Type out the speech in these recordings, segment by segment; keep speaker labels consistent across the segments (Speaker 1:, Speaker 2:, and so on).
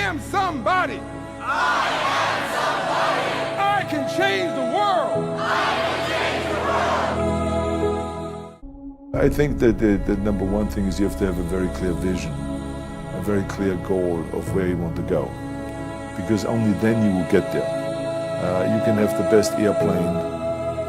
Speaker 1: am somebody.
Speaker 2: I am somebody.
Speaker 1: I can change the world.
Speaker 2: I can change the world.
Speaker 3: I think that the number one thing is you have to have a very clear vision, a very clear goal of where you want to go. Because only then you will get there. You can have the best airplane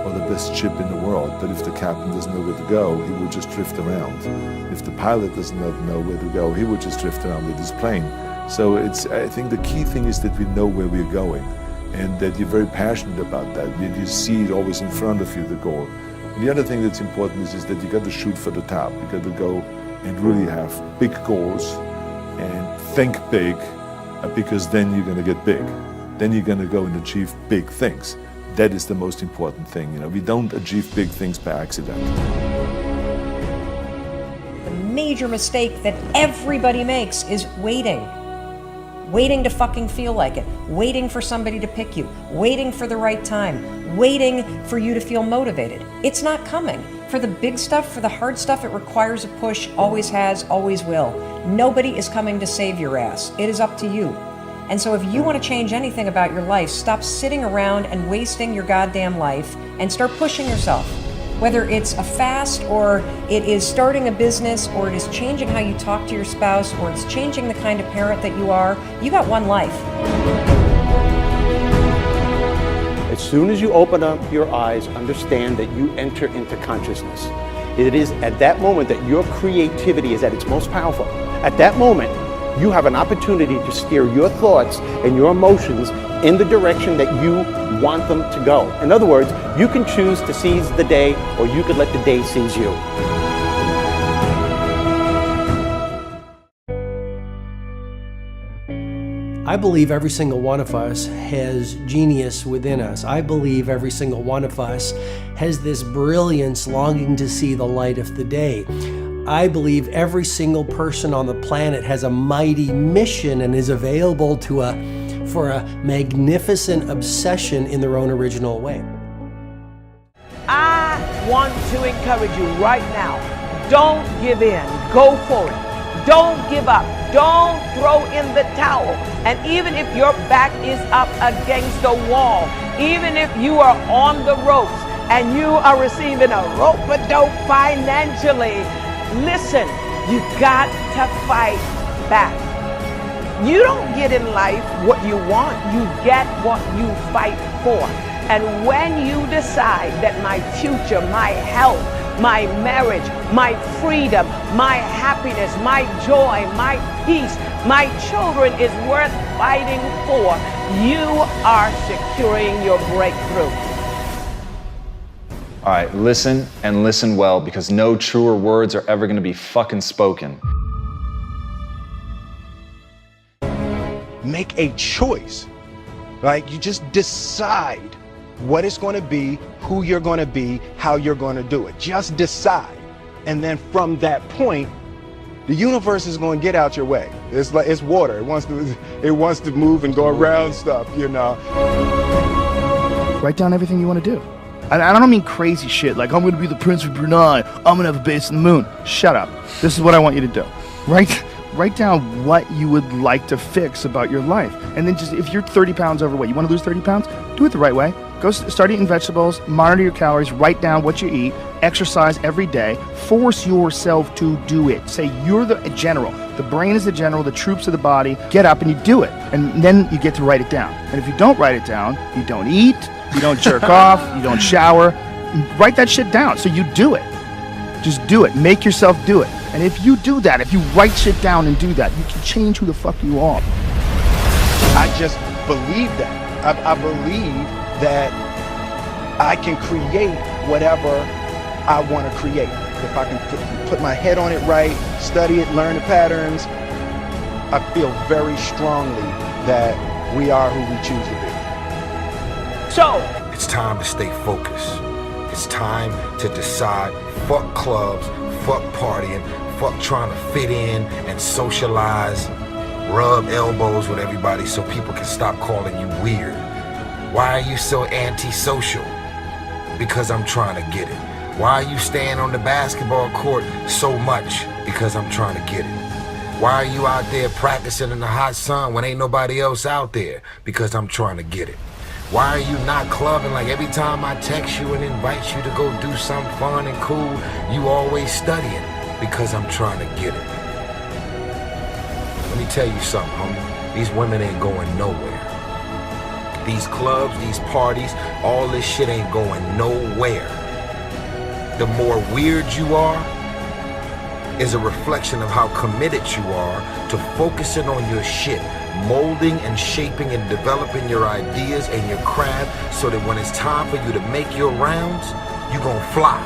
Speaker 3: or the best ship in the world, but if the captain doesn't know where to go, he will just drift around. If the pilot does not know where to go, he will just drift around with his plane. So I think the key thing is that we know where we're going and that you're very passionate about that. You see it always in front of you, the goal. And the other thing that's important is that you got to shoot for the top. You got to go and really have big goals and think big, because then you're going to get big. Then you're going to go and achieve big things. That is the most important thing. You know, we don't achieve big things by accident.
Speaker 4: The major mistake that everybody makes is waiting. Waiting to fucking feel like it. Waiting for somebody to pick you. Waiting for the right time. Waiting for you to feel motivated. It's not coming. For the big stuff, for the hard stuff, it requires a push, always has, always will. Nobody is coming to save your ass. It is up to you. And so if you want to change anything about your life, stop sitting around and wasting your goddamn life and start pushing yourself. Whether it's a fast, or it is starting a business, or it is changing how you talk to your spouse, or it's changing the kind of parent that you are, you got one life.
Speaker 5: As soon as you open up your eyes, understand that you enter into consciousness. It is at that moment that your creativity is at its most powerful. At that moment, you have an opportunity to steer your thoughts and your emotions in the direction that you want them to go. In other words, you can choose to seize the day, or you could let the day seize you.
Speaker 6: I believe every single one of us has genius within us. I believe every single one of us has this brilliance longing to see the light of the day. I believe every single person on the planet has a mighty mission and is available for a magnificent obsession in their own original way.
Speaker 7: I want to encourage you right now. Don't give in. Go for it. Don't give up. Don't throw in the towel. And even if your back is up against the wall, even if you are on the ropes and you are receiving a rope-a-dope financially, listen, you got to fight back. You don't get in life what you want, you get what you fight for. And when you decide that my future, my health, my marriage, my freedom, my happiness, my joy, my peace, my children is worth fighting for, you are securing your breakthrough.
Speaker 8: All right, listen and listen well, because no truer words are ever going to be fucking spoken.
Speaker 9: Make a choice. Like, you just decide what it's going to be, who you're going to be, how you're going to do it. Just decide. And then from that point, the universe is going to get out your way. It's like, it's water. It wants to move and go around stuff, you know.
Speaker 10: Write down everything you want to do. And I don't mean crazy shit like, I'm going to be the Prince of Brunei, I'm going to have a base on the moon. Shut up. This is what I want you to do. Write down what you would like to fix about your life. And then just, if you're 30 pounds overweight, you want to lose 30 pounds? Do it the right way. Go start eating vegetables, monitor your calories, write down what you eat, exercise every day, force yourself to do it. Say you're the general. The brain is the general, the troops are the body. Get up and you do it. And then you get to write it down. And if you don't write it down, you don't eat, you don't jerk off, you don't shower. Write that shit down so you do it. Just do it. Make yourself do it. And if you do that, if you write shit down and do that, you can change who the fuck you are.
Speaker 9: I just believe that. I believe that I can create whatever I want to create. If I can put my head on it right, study it, learn the patterns, I feel very strongly that we are who we choose to be.
Speaker 7: So,
Speaker 11: it's time to stay focused. It's time to decide, fuck clubs, fuck partying, fuck trying to fit in and socialize, rub elbows with everybody so people can stop calling you weird. Why are you so antisocial? Because I'm trying to get it. Why are you staying on the basketball court so much? Because I'm trying to get it. Why are you out there practicing in the hot sun when ain't nobody else out there? Because I'm trying to get it. Why are you not clubbing? Like every time I text you and invite you to go do something fun and cool, you always studying. Because I'm trying to get it. Let me tell you something, homie. These women ain't going nowhere. These clubs, these parties, all this shit ain't going nowhere. The more weird you are is a reflection of how committed you are to focusing on your shit, molding and shaping and developing your ideas and your craft so that when it's time for you to make your rounds, you gonna fly.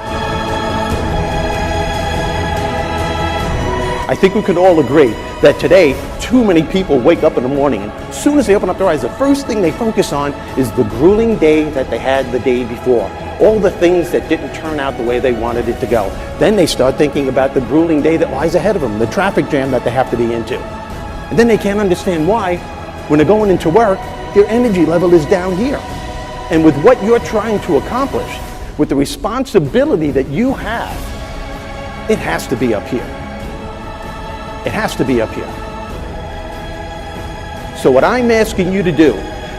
Speaker 5: I think we can all agree that today, too many people wake up in the morning and as soon as they open up their eyes, the first thing they focus on is the grueling day that they had the day before. All the things that didn't turn out the way they wanted it to go. Then they start thinking about the grueling day that lies ahead of them, the traffic jam that they have to be into. And then they can't understand why, when they're going into work, their energy level is down here. And with what you're trying to accomplish, with the responsibility that you have, it has to be up here. It has to be up here. So what I'm asking you to do,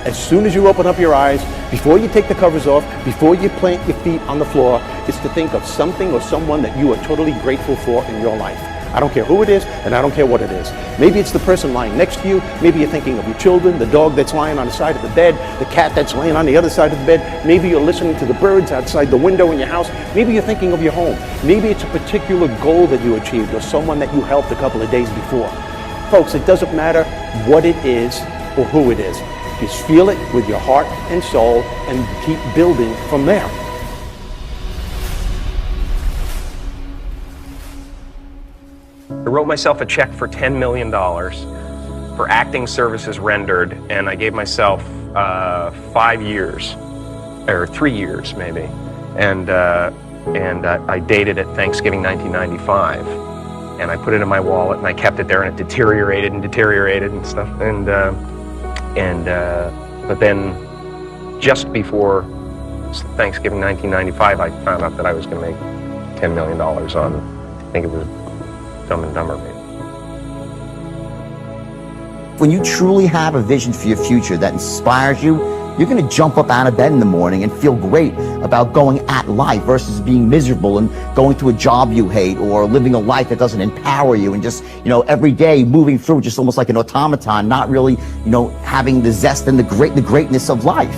Speaker 5: as soon as you open up your eyes, before you take the covers off, before you plant your feet on the floor, is to think of something or someone that you are totally grateful for in your life. I don't care who it is, and I don't care what it is. Maybe it's the person lying next to you. Maybe you're thinking of your children, the dog that's lying on the side of the bed, the cat that's laying on the other side of the bed. Maybe you're listening to the birds outside the window in your house. Maybe you're thinking of your home. Maybe it's a particular goal that you achieved or someone that you helped a couple of days before. Folks, it doesn't matter what it is or who it is. Just feel it with your heart and soul and keep building from there.
Speaker 12: I wrote myself a check for $10 million for acting services rendered, and I gave myself 5 years, or 3 years maybe, and I dated it Thanksgiving 1995, and I put it in my wallet and I kept it there, and it deteriorated and stuff, but then just before Thanksgiving 1995, I found out that I was going to make $10 million on, I think it was Dumb and Dumber, maybe.
Speaker 13: When you truly have a vision for your future that inspires you, you're going to jump up out of bed in the morning and feel great about going at life versus being miserable and going to a job you hate or living a life that doesn't empower you and just, every day moving through just almost like an automaton, not really, having the zest and the greatness of life.